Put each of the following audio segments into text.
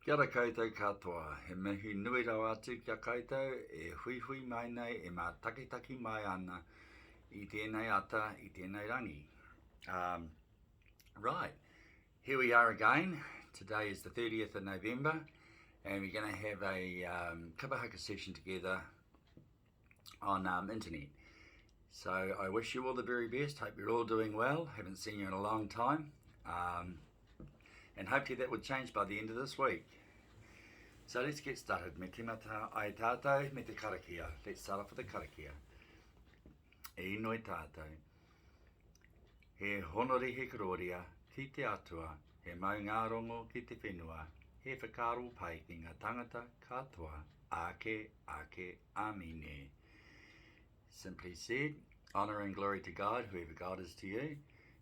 Kia ora koutou katoa, he mihi nui rau atu kia koutou, e hui hui mai nei, e mā takitaki mai ana, I tēnei ata, I tēnei rangi. Right, here we are again. Today is the 30th of November, and we're going to have a Kapahaka session together on internet. So I wish you all the very best, hope you're all doing well, haven't seen you in a long time. And hopefully that will change by the end of this week. So let's get started. Me timata ai tātou, me te karakia. Let's start off with the karakia. E noi tātou. He honori he karoria, ki te atua, he maunga rongo ki te whenua, he whakaro pai ki ngā tangata katoa, ake, amine. Simply said, honour and glory to God, whoever God is to you,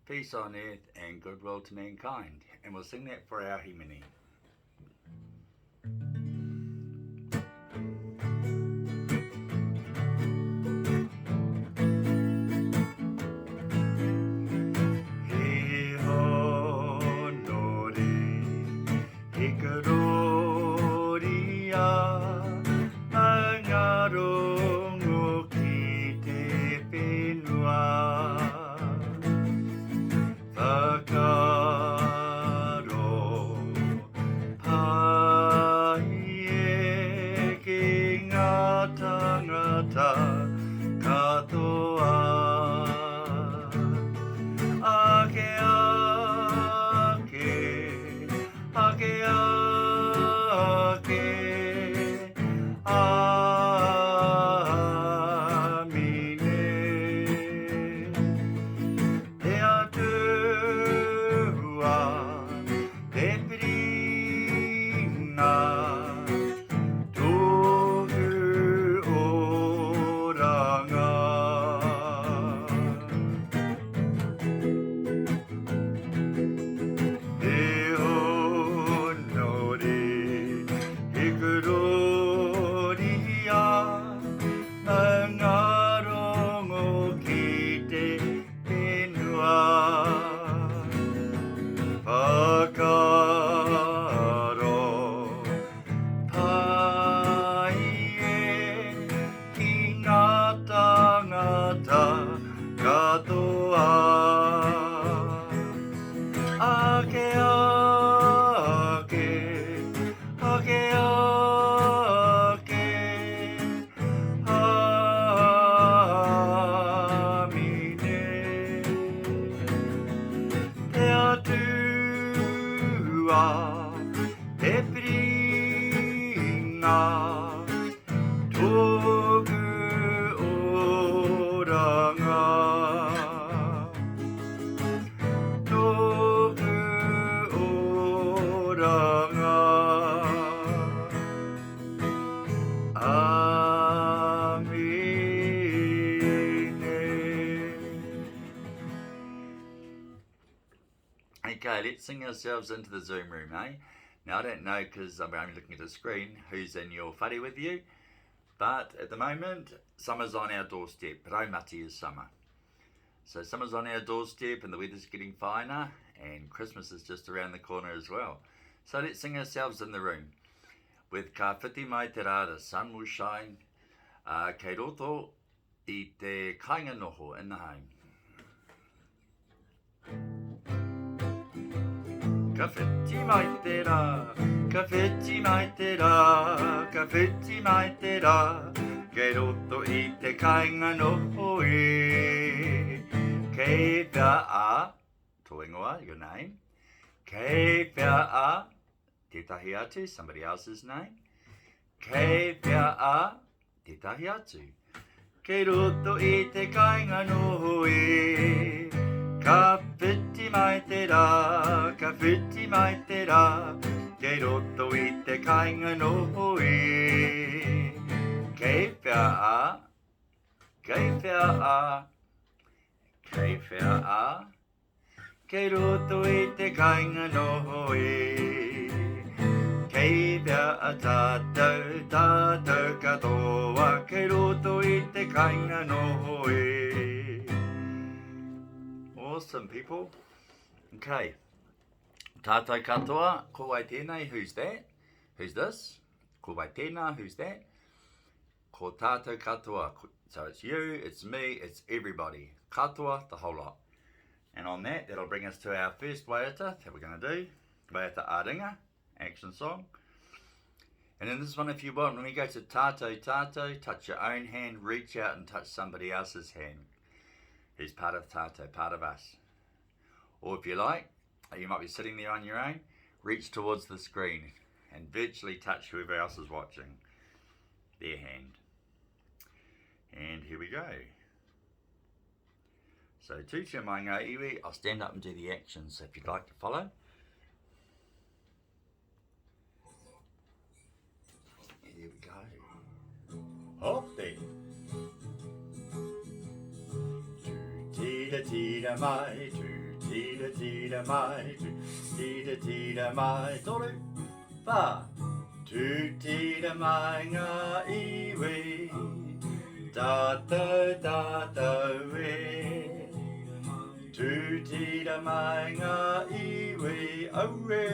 peace on earth and goodwill to mankind. And we'll sing that for our himini. He honore, he karoria, mangarongo ki te whenua. Okay, let's sing ourselves into the Zoom room, eh? Now, I don't know, because I'm only looking at the screen, who's in your whare with you. But at the moment, summer's on our doorstep. Raumati is summer. So summer's on our doorstep and the weather's getting finer, and Christmas is just around the corner as well. So let's sing ourselves in the room. With ka whiti mai te rā, the sun will shine. Kei roto I te kainga noho in the home. Ka whiti mai te rā, ka whiti mai te rā, ka whiti mai te rā, kei roto I te kainga noho e. Kei whia a, tō ingoa, your name. Kei whia a, tētahi atu, somebody else's name. Kei whia a, tētahi atu. Kei roto I te kainga noho e. Ka whiti mai te rā, ka whiti mai te rā, kei roto I te kainga noho e. Kei whia a, kei whia a, kei whia a, kei roto I te kainga noho e. Kei whia a tātou, tātou katoa, kei roto I te kainga noho e. Awesome, people. Okay. Tātou katoa, ko wai tēnei, who's that? Who's this? Ko wai tēnā, who's that? Ko tātou katoa. So it's you, it's me, it's everybody. Katoa, the whole lot. And on that, that'll bring us to our first waiata that we're going to do. Waiata āringa, action song. And in this one, if you want, when we go to tātou, tātou, touch your own hand, reach out and touch somebody else's hand. Who's part of tātou, part of us. Or if you like, you might be sitting there on your own, reach towards the screen and virtually touch whoever else is watching, their hand. And here we go. So, tūtia mai ngā iwi, I'll stand up and do the actions if you'd like to follow. Here we go. Hop there. Tūtira tira mai, tūtira tira mai, tūtira tira mai, toru, wha. Tūtira mai ngā iwi, tātou tātou e. Tūtira mai ngā iwi, aue,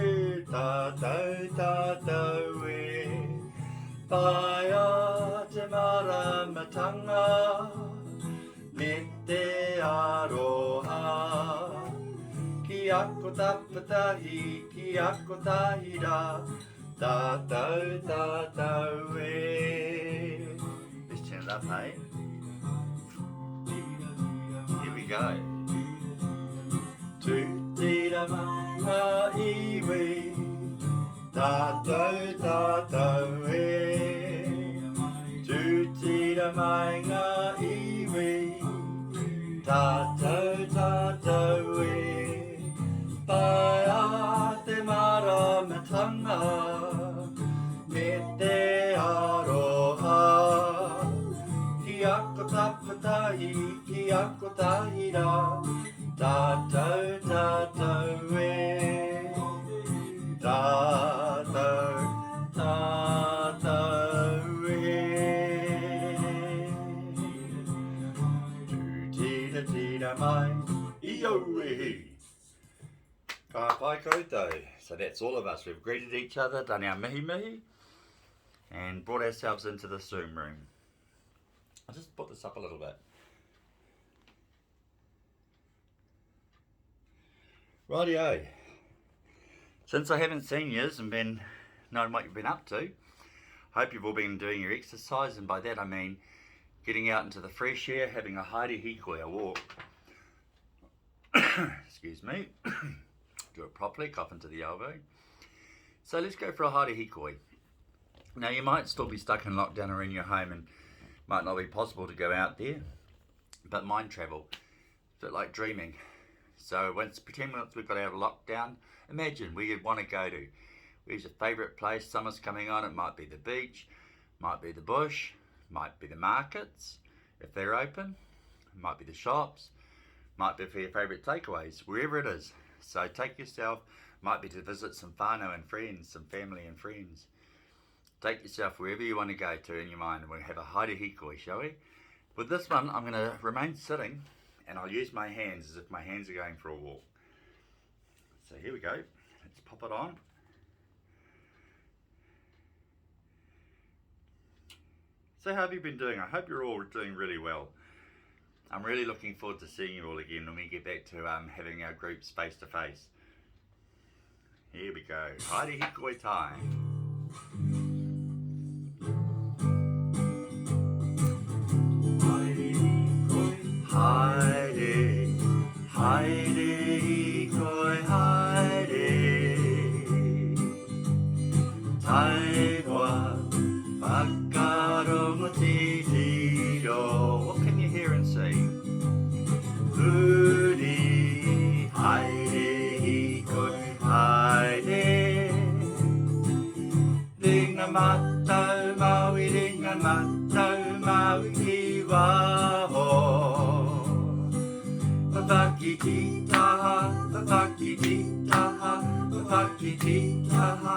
tātou tātou e. Pai a te maramatanga, me te aroha. Ki ako tapatahi, ki ako tahira, tātou tātou e. Let's turn it up, hey? Here we go. Tūtira mai ngā iwi, tātou tātou e. Tūtira mai ngā iwi, tātou tātou e. Pai a te maramatanga, me te aroha. Ki ako tapatahi, ki ako tahira, tātou tātou e. Tātou tātou e. Tūtira tira mai, iyo e. Ka pai koutou. So that's all of us. We've greeted each other, done our mihi mihi, and brought ourselves into the Zoom room. I'll just put this up a little bit. Rightio. Since I haven't seen yous and been knowing what you've been up to, hope you've all been doing your exercise, and by that I mean getting out into the fresh air, having a haere hikoi, a walk. Excuse me. Do it properly, cough into the elbow. So let's go for a haere hikoi. Now you might still be stuck in lockdown or in your home and might not be possible to go out there, but mind travel, it's a bit like dreaming. So pretend once we've got out of lockdown, imagine where you'd want to go to. Where's your favourite place? Summer's coming on, it might be the beach, might be the bush, might be the markets, if they're open, might be the shops, might be for your favourite takeaways, wherever it is. So take yourself, might be to visit some whānau and friends, some family and friends. Take yourself wherever you want to go to in your mind, and we'll have a haere hikoi, shall we? With this one, I'm going to remain sitting, and I'll use my hands as if my hands are going for a walk. So here we go. Let's pop it on. So how have you been doing? I hope you're all doing really well. I'm really looking forward to seeing you all again when we get back to having our groups face to face. Here we go. Haere hikoi time. Haere, haere hikoi, haere. Taiwa, whakarongo te riro. What can you hear and see? Uri, haere hikoi, haere. Ringa matau maui, ringa matau maui ki waho. Papakititaha, papakititaha, papakititaha.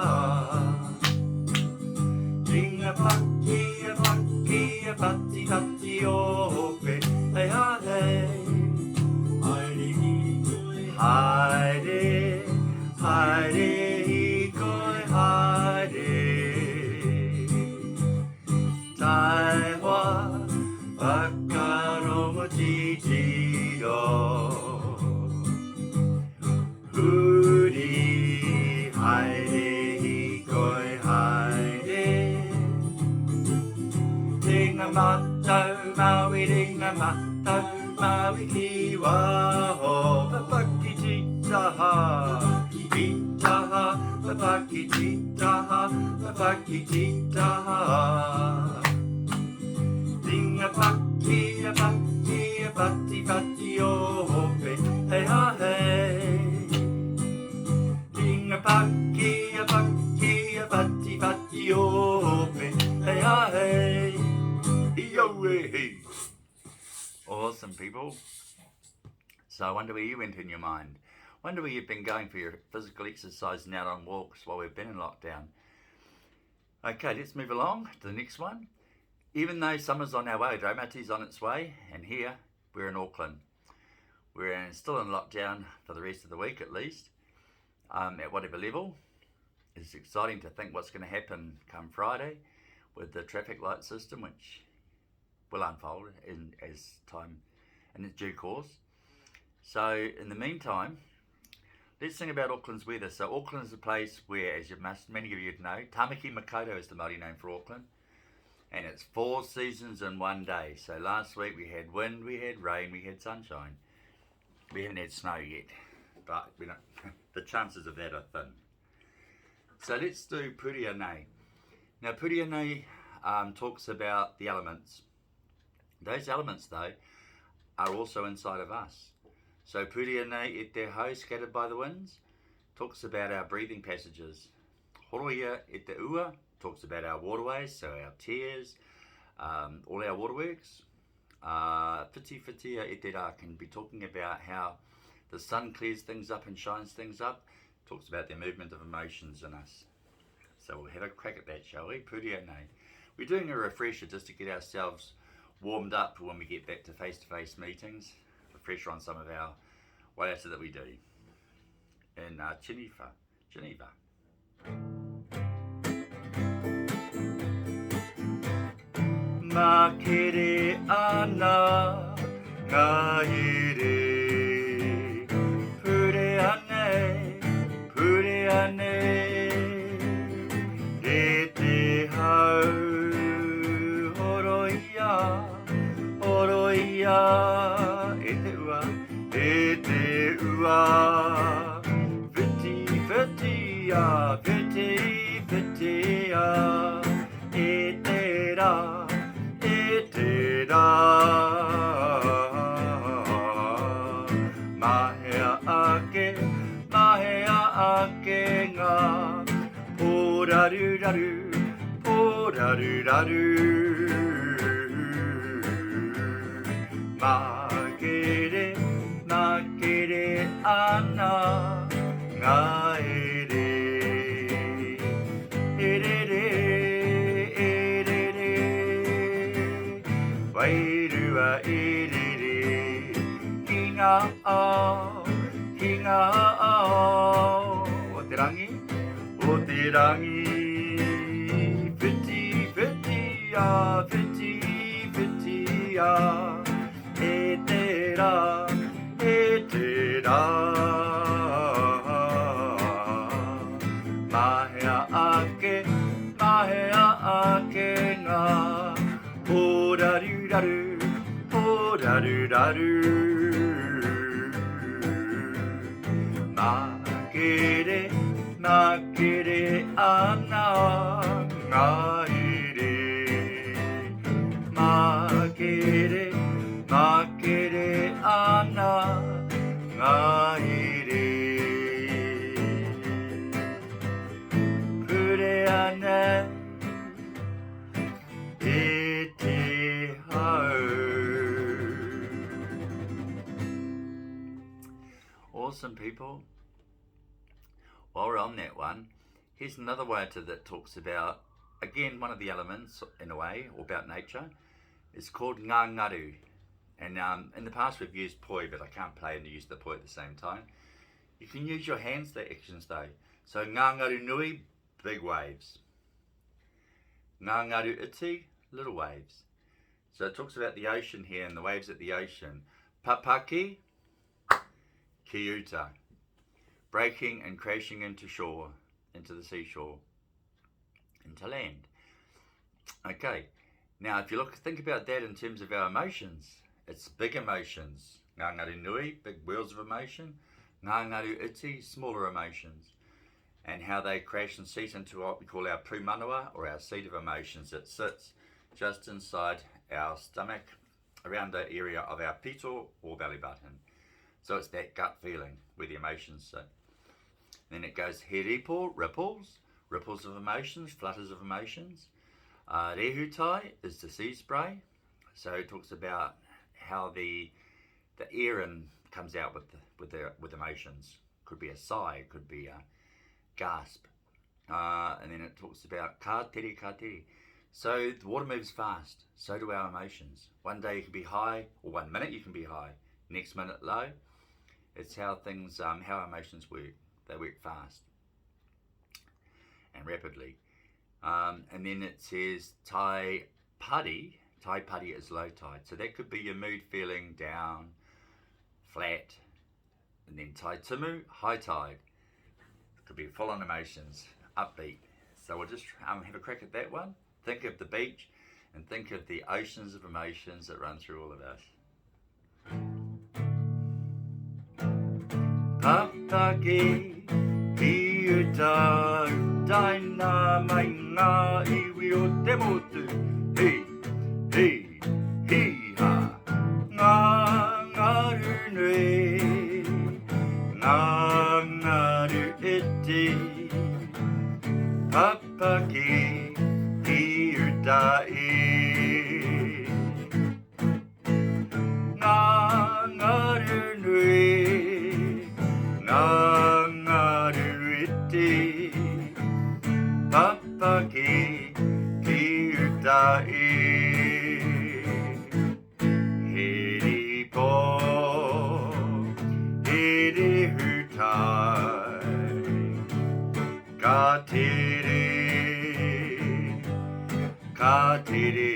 Ringa paki, a paki, a pati, pati, ope, hey, hey. Haere, haere hikoi, haere. matau, maui ringa matau, maui ki waho, papaki titaha, titaha, papaki titaha, papaki titaha. Ringa paki, a paki, a pati, pati, o hope, hey ha hey. Ringa paki, a paki, a pati, pati, o hope, hey ha hey. Yo hey. Awesome people. So I wonder where you went in your mind. Wonder where you've been going for your physical exercise and out on walks while we've been in lockdown. Okay, let's move along to the next one. Even though summer's on our way, Raumati's on its way, and here we're in Auckland. We're still in lockdown for the rest of the week at least, at whatever level. It's exciting to think what's going to happen come Friday with the traffic light system, which will unfold as time in its due course. So in the meantime, let's think about Auckland's weather. So Auckland is a place where, as many of you know, Tamaki Makaurau is the Māori name for Auckland. And it's 4 seasons in one day. So last week we had wind, we had rain, we had sunshine. We haven't had snow yet, but the chances of that are thin. So let's do Puria Nei. Now Puria Nei talks about the elements. Those elements though are also inside of us. So Puria Nei e te hau scattered by the winds talks about our breathing passages. Horoia e te ua talks about our waterways, so our tears, all our waterworks. Whiti whitia e te rā can be talking about how the sun clears things up and shines things up. Talks about the movement of emotions in us. So we'll have a crack at that, shall we? Puria Nei. We're doing a refresher just to get ourselves warmed up for when we get back to face-to-face meetings. Refresher on some of our waiata that we do in Geneva. Makere ana ngā here, pure ane, e te hau, horoia, e te ua, whiti, whitia, e te rā, mahea ake ngā poraruraru, makere ana ngā wairua erere, ki ngā ao, o te rangi, whitia, e te rā, mahea ake ngā poraruraru, makere ana ngā here, makere ana ngā here, Puria Nei e te hau. Awesome people. While we're on that one, here's another waiata that talks about, again, one of the elements in a way, or about nature. It's called ngā ngaru. And in the past we've used poi, but I can't play and use the poi at the same time. You can use your hands, the actions though. So ngā ngaru nui, big waves. Ngā ngaru iti, little waves. So it talks about the ocean here and the waves at the ocean. Papaki, ki uta. Breaking and crashing into shore, into the seashore, into land. Okay, Now, if you think about that in terms of our emotions, it's big emotions. Ngā ngaru nui, big wheels of emotion. Ngā ngaru iti, smaller emotions. And how they crash and seat into what we call our pūmanawa, or our seat of emotions. It sits just inside our stomach, around the area of our pito or belly button. So it's that gut feeling where the emotions sit. Then it goes he ripo, ripples of emotions, flutters of emotions. Rehutai is the sea spray. So it talks about how the air comes out with emotions. Could be a sigh, could be a gasp. And then it talks about ka tere. So the water moves fast, so do our emotions. One day you can be high, or 1 minute you can be high, next minute low. It's how things, how our emotions work. They work fast and rapidly. And then it says tai pari is low tide. So that could be your mood feeling down, flat. And then tai timu, high tide. Could be full on emotions, upbeat. So we'll just have a crack at that one. Think of the beach and think of the oceans of emotions that run through all of us. Papake, hiuta, daina, mai ngā iwi o te motu. Hei, ha. Ngā ngaru nui, ngā ngaru iti. Papake, ngā ngaru nui, ngā ngaru iti. Papake ki utai. He ripo, he rehutai. Ka tere, ka tere.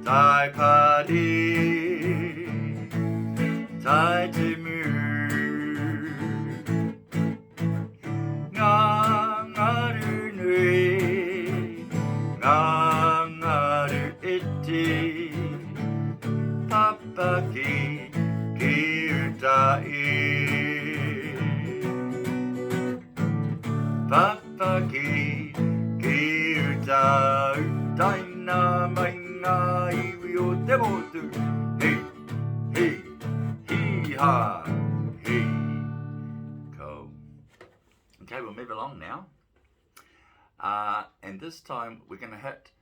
Tai pari, tai timu. Ngā ngaru nui, ngā ngaru iti. Papake ki utai. Papake ki utai. Daina mai ngā iwi o te motu. Hei, ha, hei. Cool. Okay, we'll move along now. And this time we're going to hit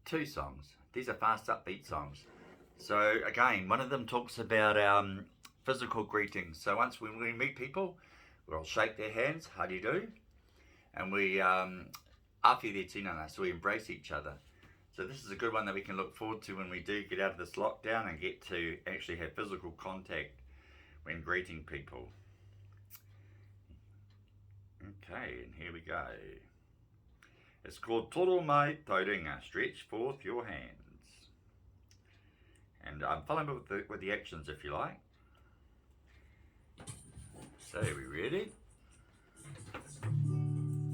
2 songs. These are fast upbeat songs. So again, one of them talks about physical greetings. So once when we meet people, we'll shake their hands, how do you do? And we awhi te tinana, so we embrace each other. So this is a good one that we can look forward to when we do get out of this lockdown and get to actually have physical contact when greeting people. Okay, and here we go. It's called Toro Mai Tauringa, stretch forth your hands. And follow me with the actions if you like. So, are we ready?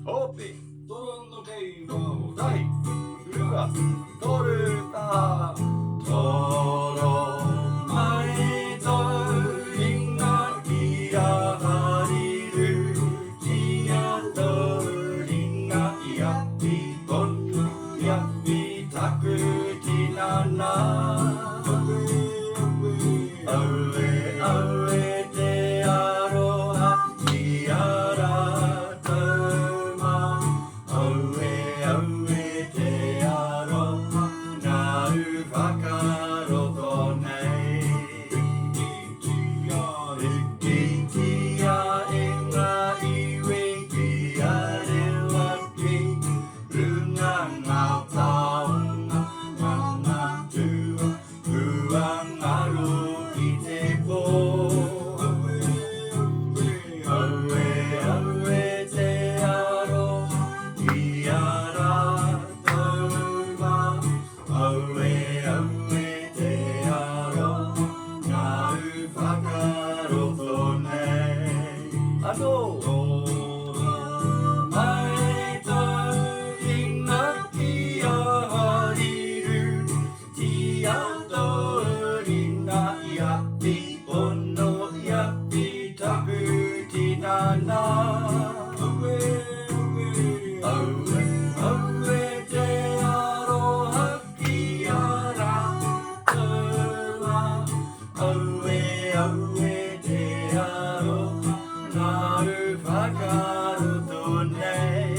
Hopi, toro no kei wa dai, ua, toru ta, toro mai tauringa ia hariru, ia tauringa ia pi ia pi taku tinana. Vai ngana Aue, aue te aroha ki a rātua Aue, aue te aroha ngā whakaroto nei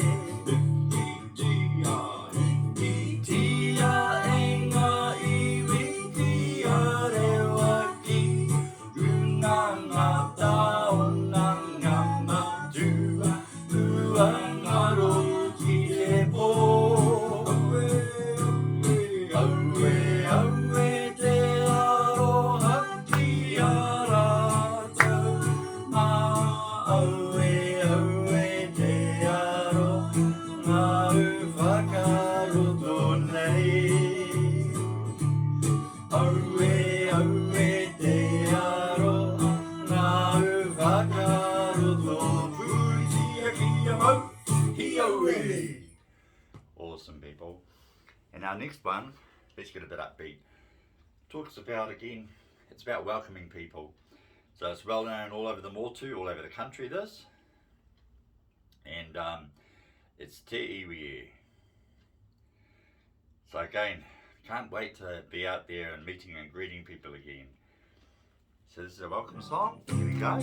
Tia e ngā iwi tia rewa ki Runa ngā tau ngā ngama tua Tua ngaro ki te pō Aue, aue te aroha ki a rātou Aue, aue te aroha ngā whakaroto nei Aue, aue te aroha ngā whakaroto Putia ki a mau, hi aue Awesome people. And our next one, let's get a bit upbeat. Talks about, again, it's about welcoming people. So it's well known all over the Motu, all over the country this. And it's Te Iwi. So again, can't wait to be out there and meeting and greeting people again. So this is a welcome song. Here we go.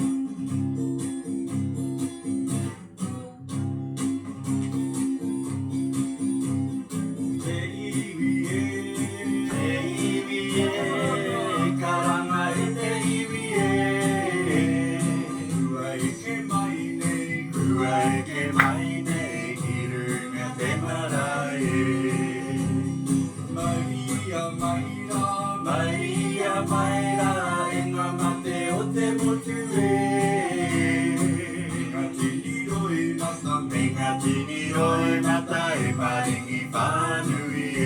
Te iwi e, karanga e te iwi e. Kua e ke mai nei, kua e ke mai nei, ki runga te marae. Maria maira, maria maira, e ngā mate o te motu e. Ngā tini roi mata, me ngā tini roi mata, e paringi whānui e.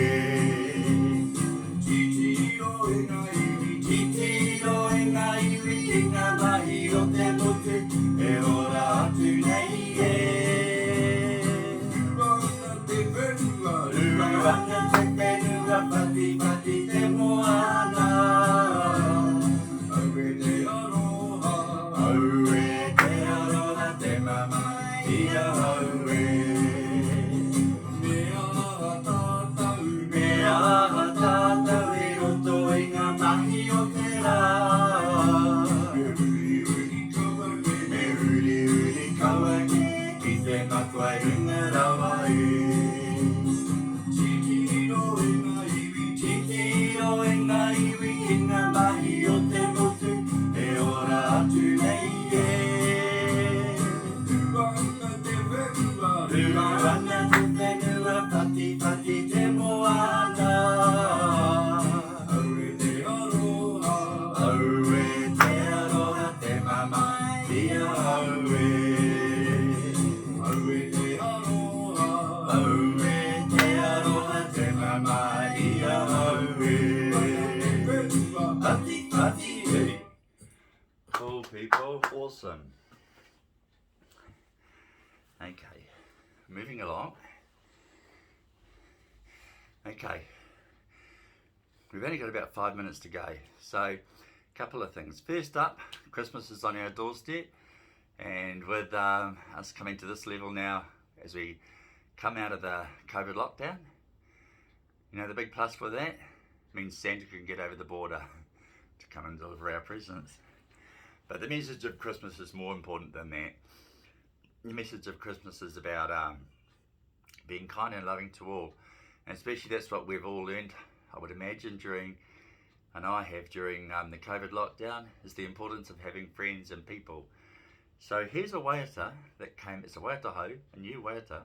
Titiro e ngā iwi, titiro e ngā iwi, i ngā mahi o te motu, e ora atu nei e. Ruanga te whenua, ruanga te whenua, pati pati te moana. Aue te aroha, te mama, ia aue. Mea aha tātau, e roto i ngā mahi o te rā. Me uri uri kaua ki te matua i runga rawa e. Titiro e ngā iwi, i ngā mahi o te motu, e ora atu nei e. Ruanga te whenua, pati pati te moana. Aue te aroha, te mama, ia aue. Aue te aroha, te mama, ia aue. Pati pati e. Cool people, awesome. Okay, moving along. Okay, we've only got about 5 minutes to go, so a couple of things. First up, Christmas is on our doorstep, and with us coming to this level now as we come out of the COVID lockdown, you know, the big plus for that means Santa can get over the border to come and deliver our presents. But the message of Christmas is more important than that. The message of Christmas is about being kind and loving to all, and especially that's what we've all learned, I would imagine, during the COVID lockdown, is the importance of having friends and people. So here's a waiata that came, it's a waiata hau, a new waiata,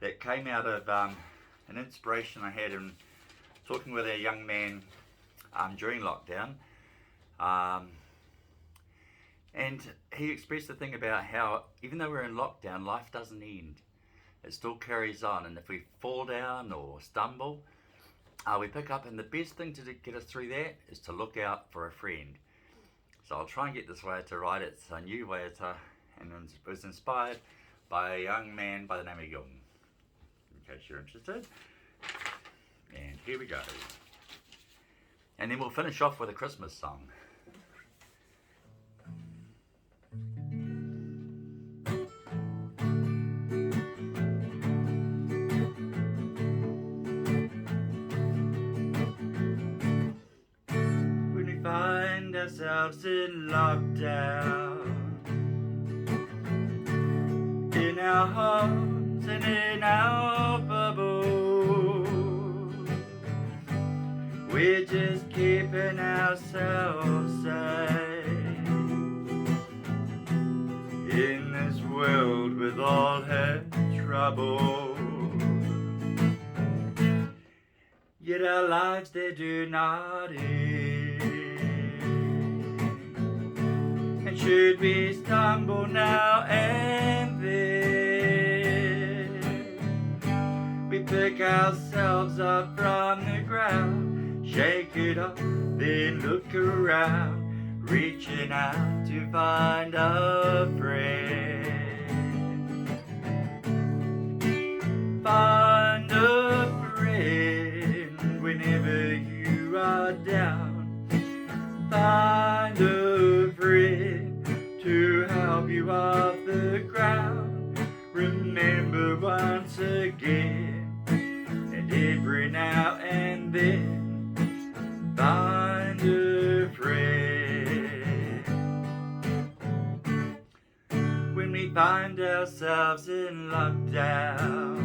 that came out of an inspiration I had in talking with a young man during lockdown. And he expressed the thing about how even though we're in lockdown, life doesn't end. It still carries on, and if we fall down or stumble, we pick up, and the best thing to get us through that is to look out for a friend. So I'll try and get this waiata right. It's a new waiata, and it was inspired by a young man by the name of Jung, in case you're interested. And here we go. And then we'll finish off with a Christmas song. ourselves in lockdown, in our homes and in our bubble. We're just keeping ourselves safe in this world with all her trouble. Yet our lives they do not end. And should we stumble now and then, we pick ourselves up from the ground, shake it up, then look around, reaching out to find a friend. Find a friend whenever you are down. Find a friend to help you off the ground. Remember once again, and every now and then, find a friend. When we find ourselves in lockdown,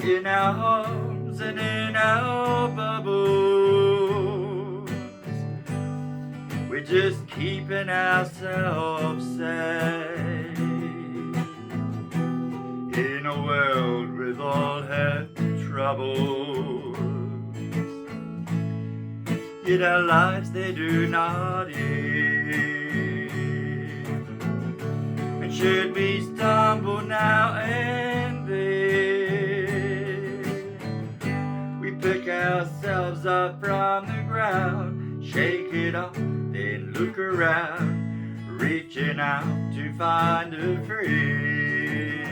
in our homes and in our bubbles, we're just keeping ourselves safe in a world with all her troubles. Yet our lives they do not end. And should we stumble now and then, we pick ourselves up from the ground, shake it off, then look around, reaching out to find a friend.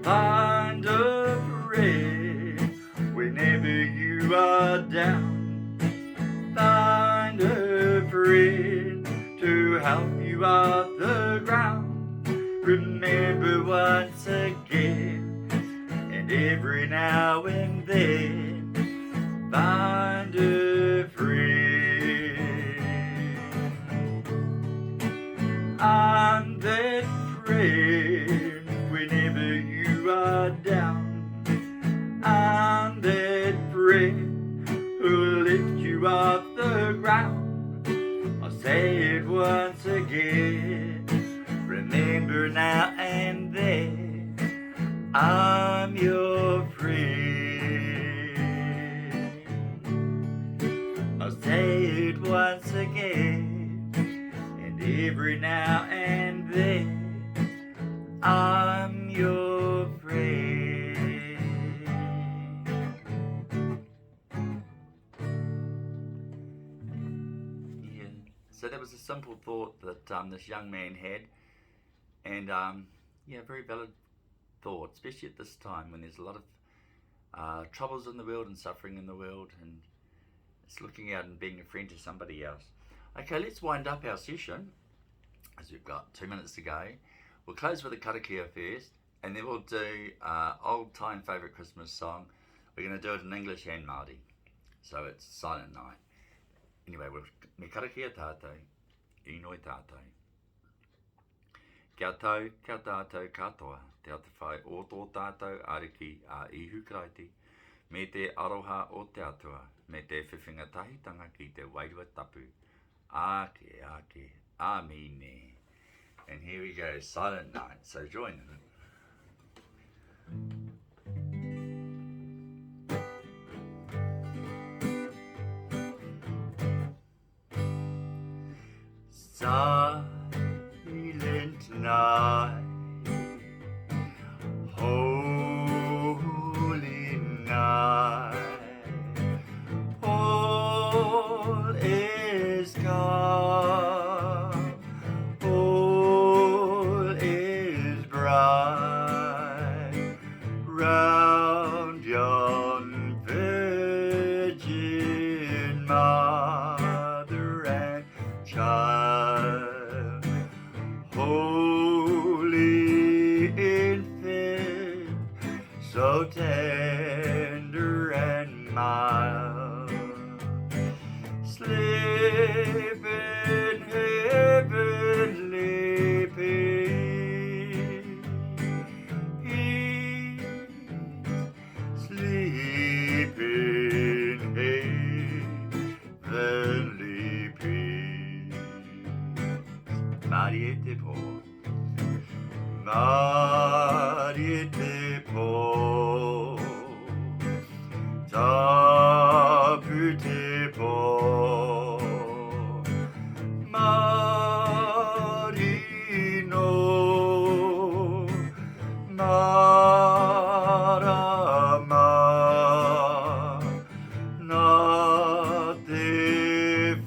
Find a friend whenever you are down. Find a friend to help you off the ground. Remember once again, and every now and then, find a friend. I'm that friend whenever you are down. I'm that friend who'll lift you off the ground. I'll say it once again, remember now and then, I'm your friend. I'll say it once again, and every now and then, I'm your friend. Yeah, so that was a simple thought that this young man had, and yeah, very valid thought, especially at this time when there's a lot of troubles in the world and suffering in the world, and it's looking out and being a friend to somebody else. Okay, let's wind up our session, as we've got 2 minutes to go. We'll close with a karakia first, and then we'll do old time favourite Christmas song. We're going to do it in English and Māori, so it's Silent Night. Anyway, me karakia tātou, I noi tātou. Kia tātou katoa, te ata whai o tō tātou ariki a ihu kraiti, me te aroha o te atua, me te whiwhinga tahitanga ki te wairua tapu. Ake, amine. And here we go, Silent Night, so join in. Silent night, holy night, all is calm, all is bright, round yon virgin mother and child, holy infant, so tender and mild. heavenly peace. Sleep in heavenly peace. Mariete po. Mariete po. Tapute po. Marino. Marama. Nate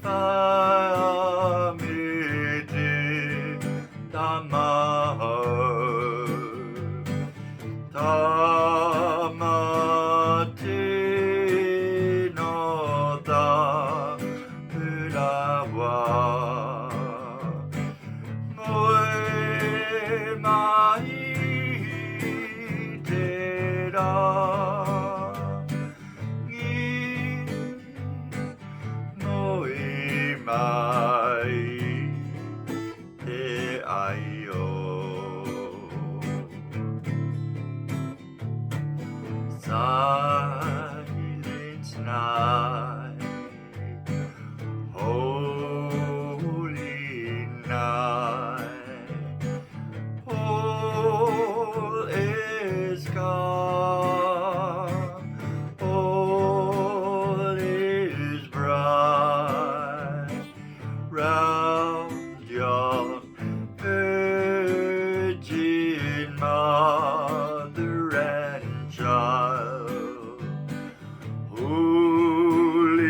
famite tamaho. Tamate no da urawa. Moe mai te ra. Moe mai te ai o. Silent night, holy night, all is calm, all is bright, round your Virgin Mother and Child, holy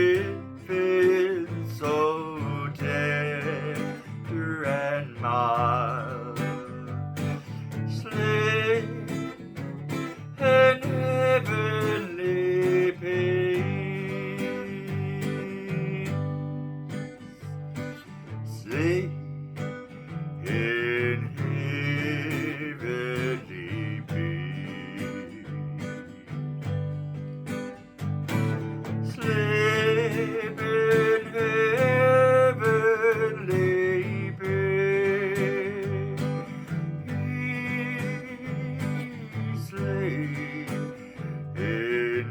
infant, so tender and mild, sleep in heavenly peace. Sleep in heavenly peace. Sleep in heavenly peace. Sleep in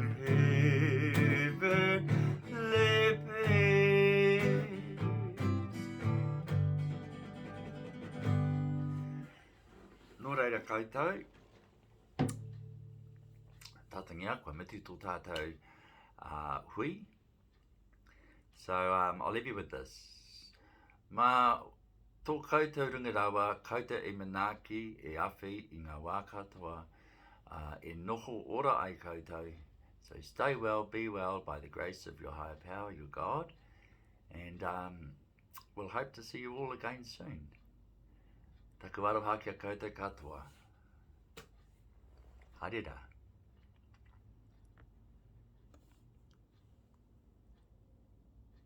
heavenly peace. Nō reira koutou, tatangia koe miti tō tātou hui. So I'll leave you with this. Ma tō koutou ringarawa, koutou e manaaki, e awhi i ngā wā katoa, e noho ora ai koutou. So stay well, be well by the grace of your higher power, your God. And we'll hope to see you all again soon. Taku aroha kia koutou katoa. Haere rā.